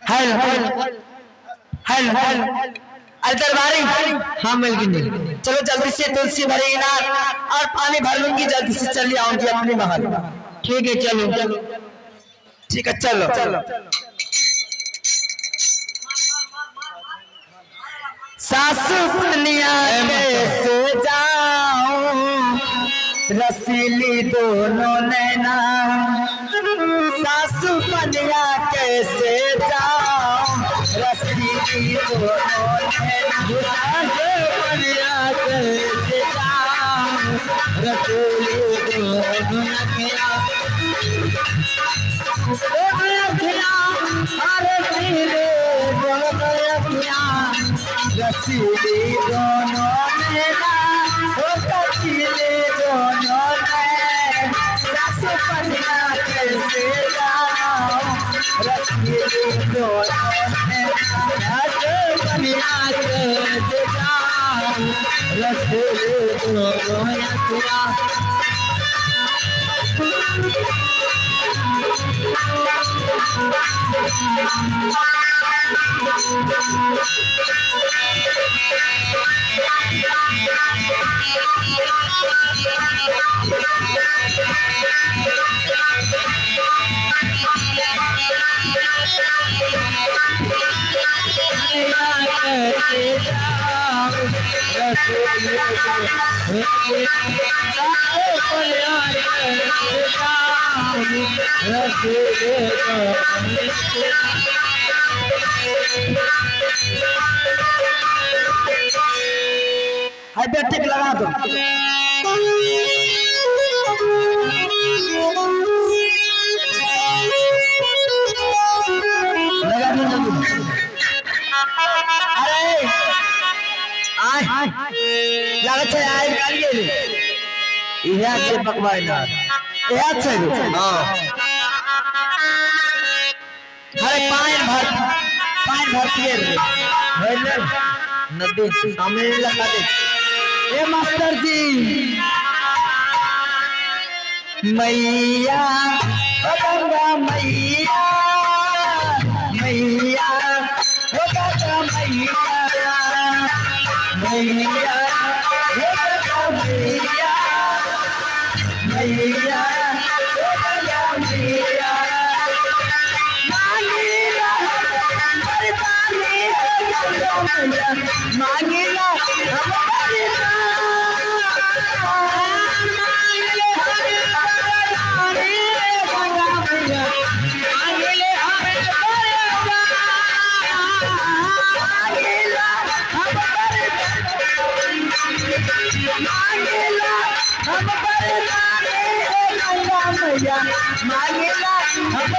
Hello hello hello अरे दरबारी। हाँ मिल गई। चलो जल्दी से तुलसी भरे इनार और पानी भर लूंगी, जल्दी से चली आऊंगी अपने महल। ठीक है चलो। ठीक है चलो। सासू पनिया कैसे जाऊं, रसीली दोनों नैना। सासू पनिया कैसे जाऊं, रसीली दोनों नैना। सासू पनिया कैसे जाऊं, रसीली दोनों नैना। रसीली दोनों नैना, रसीली दोनों नैना। सासू पनिया कैसे जाऊं, रसीली दोनों नैना। सासू पनिया कैसे जाऊं, रसीली दोनों नैना। टिक लगा दो। लगा दो। अरे आय लागत है आय गाड़ी ले इहा से पकवाई ना इहा से हां। अरे पानी भरती है नदी सामने लगा दे। ए मास्टर जी मैया गंगा मैया, मैया गंगा मैया, मैया गंगा मैया, मैया गंगा मैया। मांगेला मांगेला हम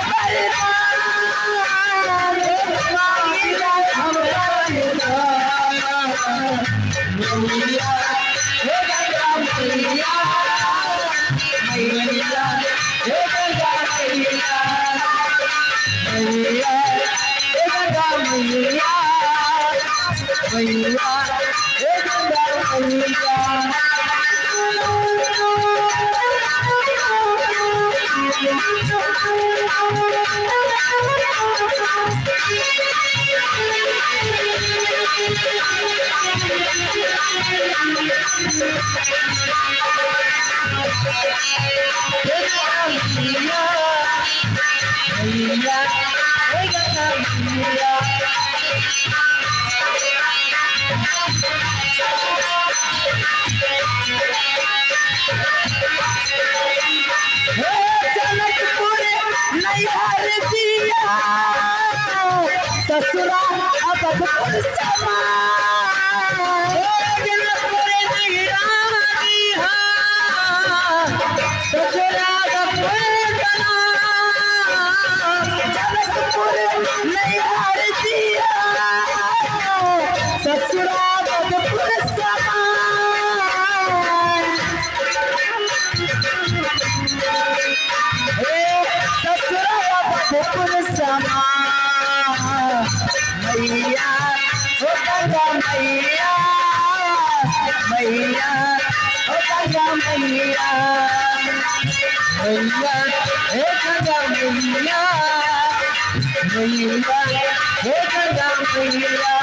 ससुरा अब समा मैया हो गंगा मैया मैया हो गंगा मैया मैया हे गंगा मैया मैया हे गंगा मैया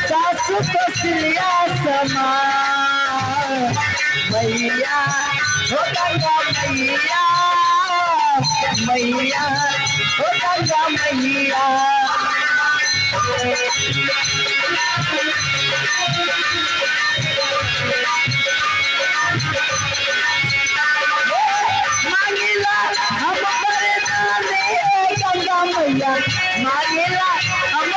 सासु कसिया समा मैया हो गंगा मैया मैया हो गंगा मैया मांगेला हम गंगा मैया मांगेला हम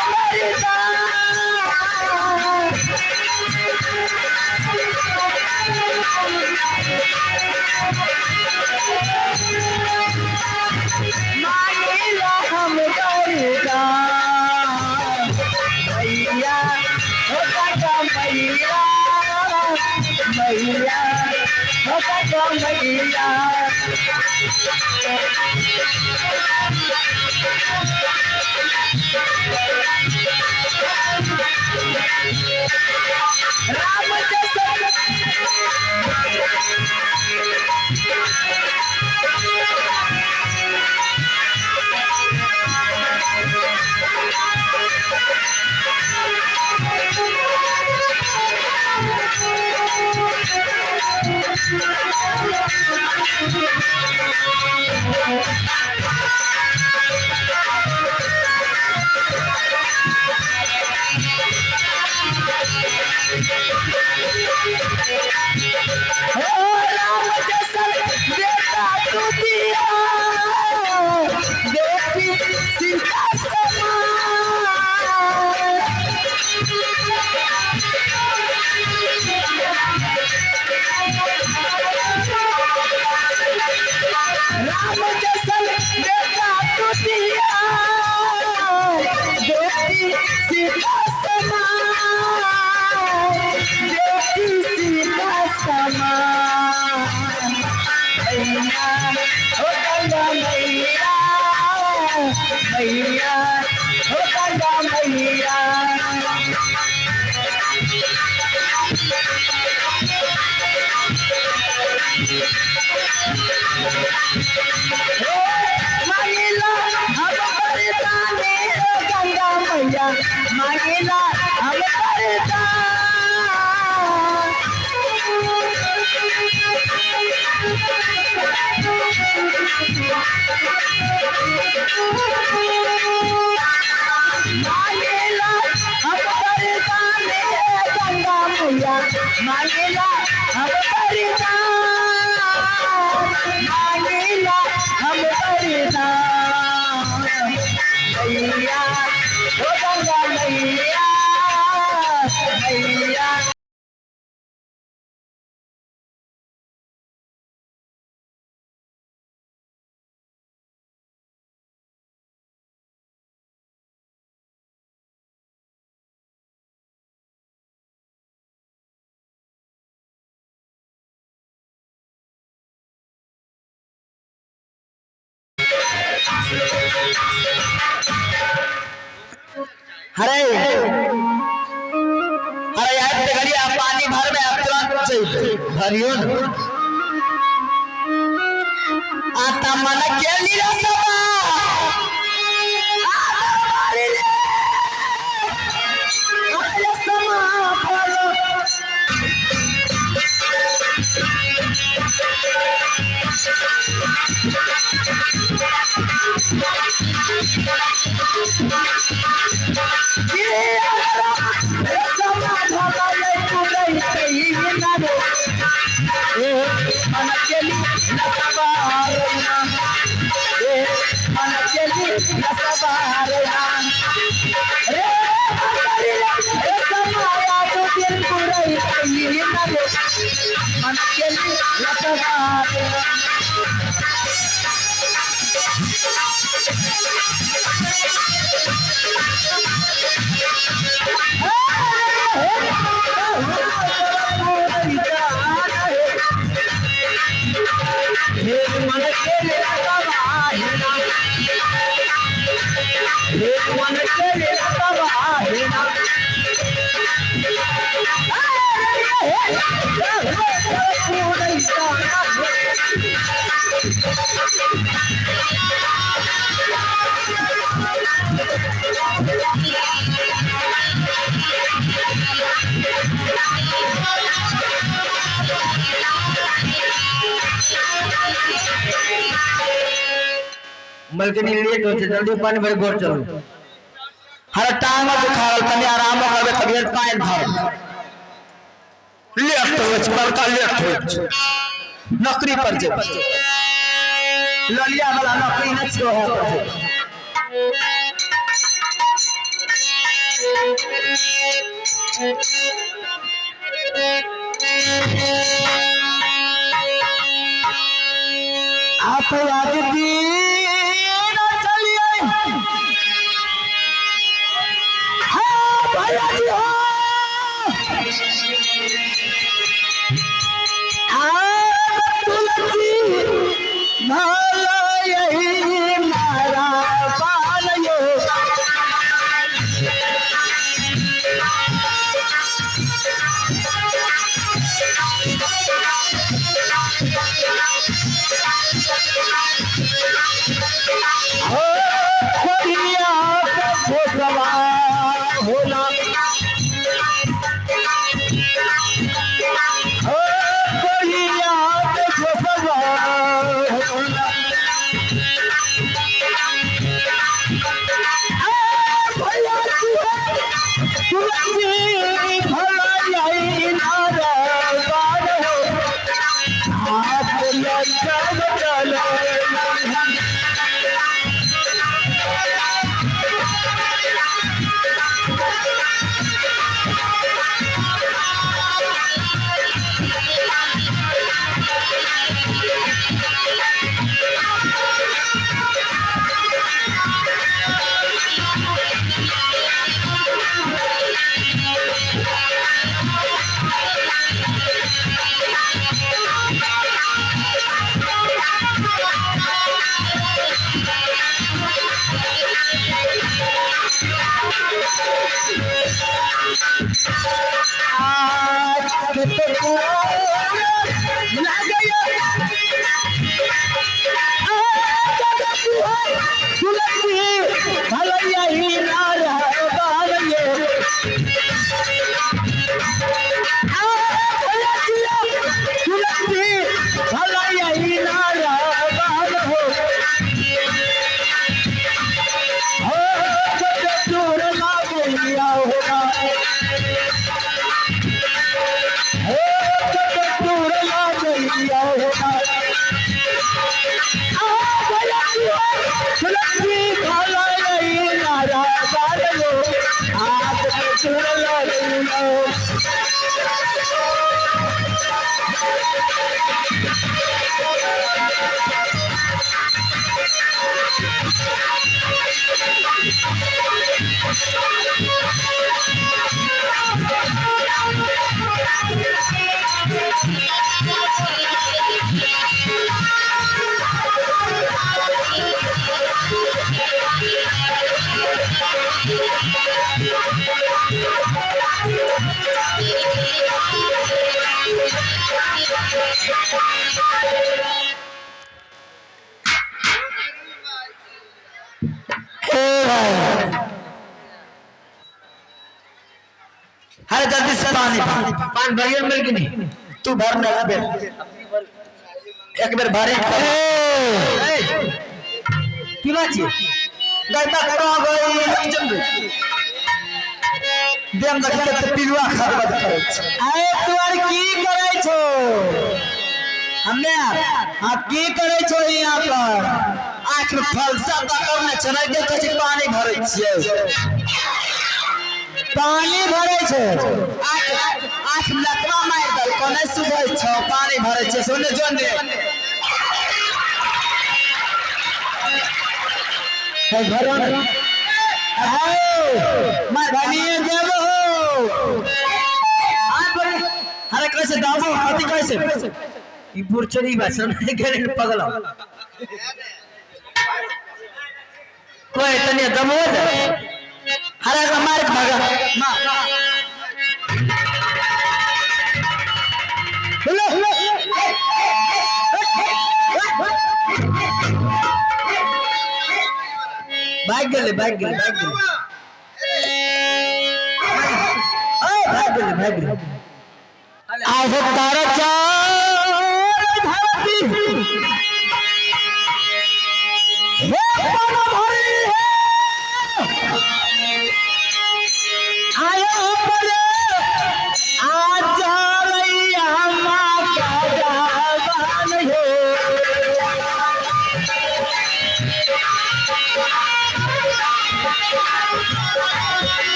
मांगेला हम मैया हो गंगा मैया मैया हो गंगा मैया राम राम जैसन बेटा तू दिया बेटी सीता समान बेटी सीता समान मैया हो गंगा मैया मैया हो गंगा मैया मांगेला हम वरदाने गंगा मैया मांगेला हम मांगेला हम वरदाने गंगा मैया मांगेला हम मांगेला हम मैया हो गंगा मैया मैया हरे अरे यार घड़िया पानी भर में आप तुरंत चाहिए भरियो आता मन के लिए सभा मलकनी लेट हो जल्दी पानी भर गोर चलो हर टांग दुखाल तनी आराम करबे तबियत पाइन भर लेट हो बड़का लेट हो नौकरी पर जे ललिया वाला नौकरी न छो है पर आप याद दी अरे जल्दी से पानी पानी भरिए मिल की नहीं तू भर ना एक बार भरे की बात है गईता करो गई जल्दी देम देख के पिलुआ खरबत करे आए तोर की करे छो हमने आप की करे छो यहां पर आंख में फलसा तकर ने चना के कछि पानी भरे छिए पानी भरे छे आंख लकवा मार दल कोने सुझै छ पानी भरे छे सोने जोने है घर में आओ मैं बनिए देबो आ बोले अरे कैसे दाबो कथि कैसे ई बुरचरी भाषण गेल पगला कोई तने दमो दे हरे मार भागा मां हेलो भाग गेले भाग गेले आज तारा चार धरती हे पाना भरी है आयो बोले आज रैया मां का जवान हो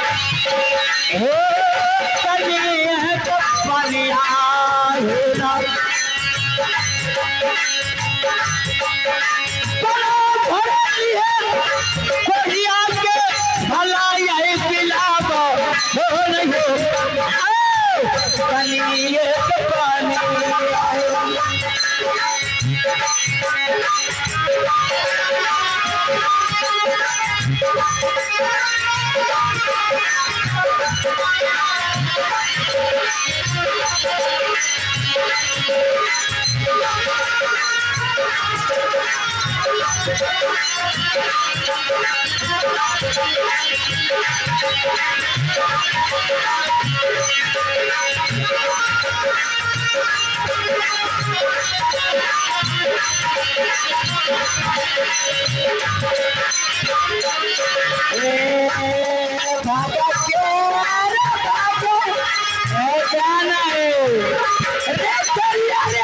हो कनिया को पनिया है ना बड़ा भरी है कोहिया के भला यही पिलाब हो नहीं हो कनिया को पनिया भागा जाना है रे करिया रे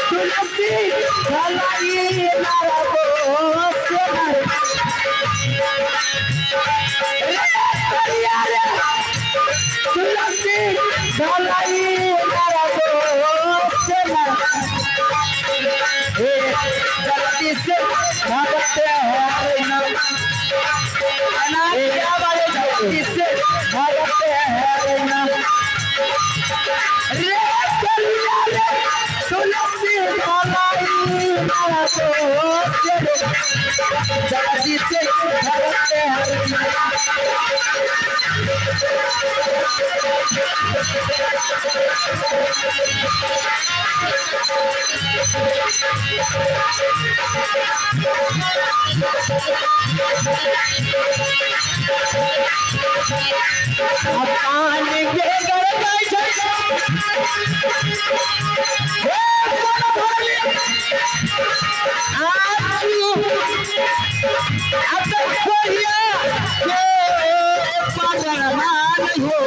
तुलसी भलाई मारा बोस रे करिया रे तुलसी भलाई मारा बोस जल्दी से भागते हैं ना जल्दी से भागते हैं ना रे कलिया रे तुलसी भलाई मारा दोस्त जल्दी से भागते हैं पानी के गड़ाई आजू अब कोहिया के पागल मान हो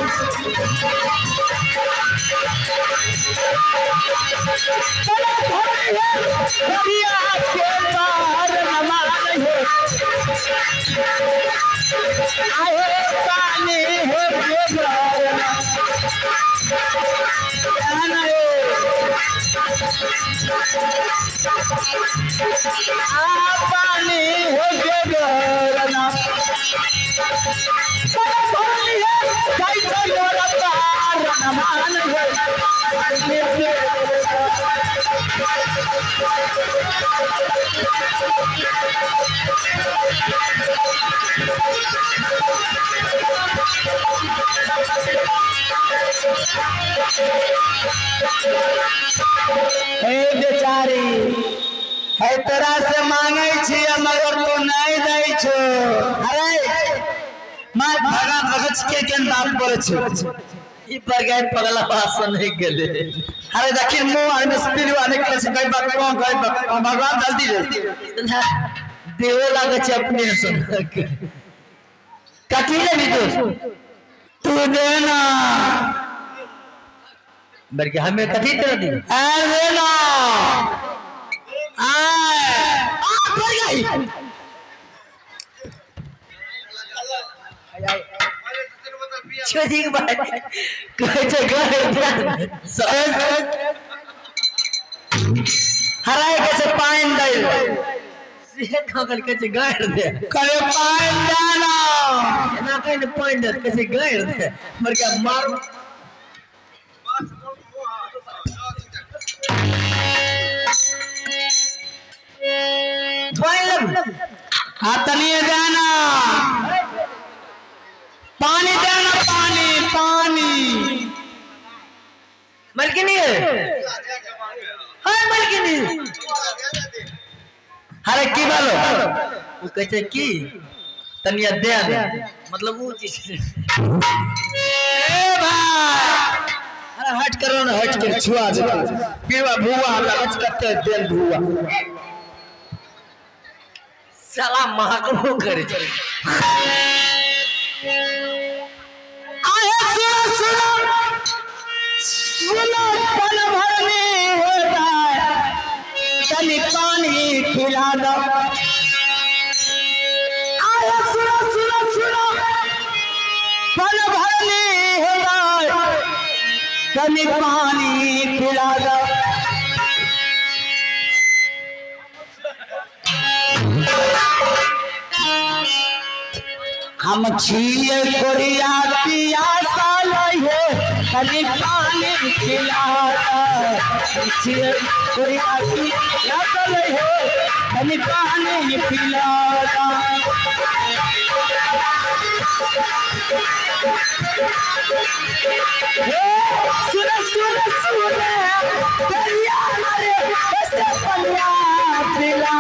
कोहिया के पागल मान हो आए पानी हो पानी हो गरना बेचारी है तरह से मांगे छी मगर तू नहीं दै छो। अरे मां भगा भगत के केन बात करे छो ई पर गए पगला भाषण नहीं गेले। अरे देखिन मुंह आने स्पीड आने के से कई बात को भगवान जल्दी जल्दी देवे लागे छे अपने सुन कथी ले भी तू देना बल्कि हमें कथी तेरा दी अरे ना पड़ गई छोटी बात कैसे गए हराए कैसे पाइन दे से खगल कैसे गए दे करे पाइन जाना ना कहीं पाइन दे कैसे गए दे मर के मार हाथनी देना पानी देना पानी पानी मलकिनी हां मलकिनी अरे की बोलो वो कहते की तनिया दे मतलब वो चीज ए भाई अरे हट करो ना हट के छुआ दे पीवा भुआ लच करते देन भुआ साला महकमो करे चल आए सुनो सुनो पल भर में होता तनी पानी खिला दो आए सुनो पल भर में होता तनी पानी खिला दो हम छिए कोरिया पियासा लइहे तनी पानी खिलाता छिए कोरिया पियासा लइहे तनी पानी खिलाता सुन करिया मारे कैसे पलिया पिला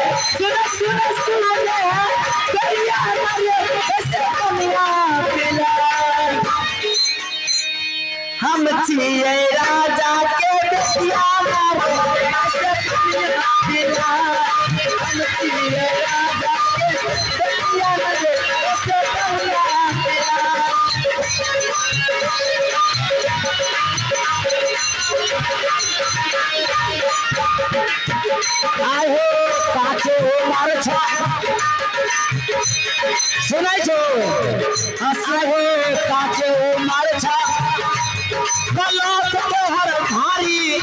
सुनो करिया मारे कैसे पलिया पिला हम छिए राजा के बेटिया मारे कैसे पलिया पिला हम छिए राजा के बेटिया मारे कैसे पलिया पिला आहो काचे मार छा सुनाई छो आहो काचे मार छा गला तो हर भारी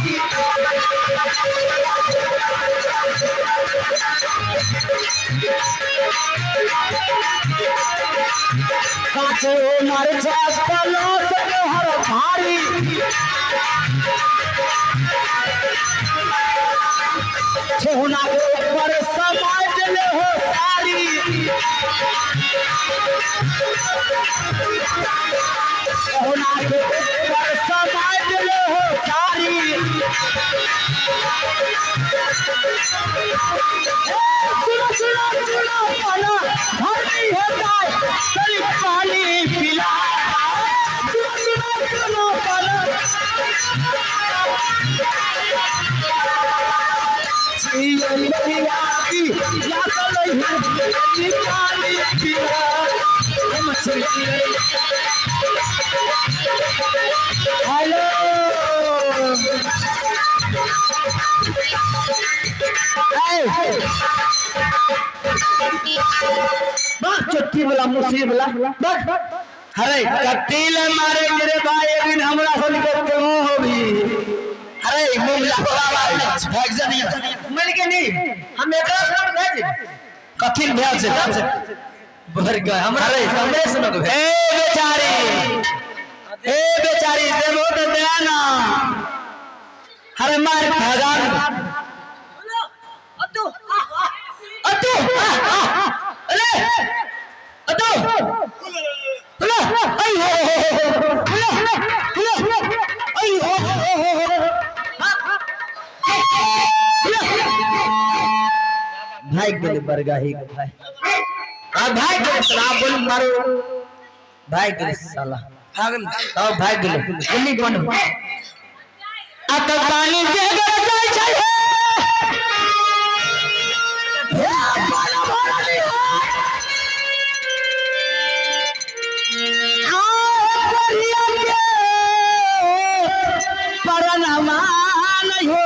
काचे मार छा गला तो हर भारी सोना के ऊपर समाज ले हो सारी सोना के ऊपर समाज ले हो सारी सुनो पाना घर नहीं होता चली पानी पिला सुनो पाना हेलो चुट्टी वाला मुसीब वाला अरे कत्तील मारे मेरे भाई एक दिन हमरा से निकल के हो भी अरे मुंगला बाबा भाग जा नहीं मिल के नहीं हम एकरा से भेज कत्तील भेज भर गए हमरे सुनो ए बेचारी देवो तो देना अरे मार भगवान अतु अतु अरे अतु ला अयो अयो भाई के बरगाही भाई भाई के शराब बोल मारो भाई के साला भागल आओ भाग गेलो गुल्ली कोन आ तो पानी दे जाय छै हे बड़ा बड़ा नहीं आ करिया के परनमा नहीं हो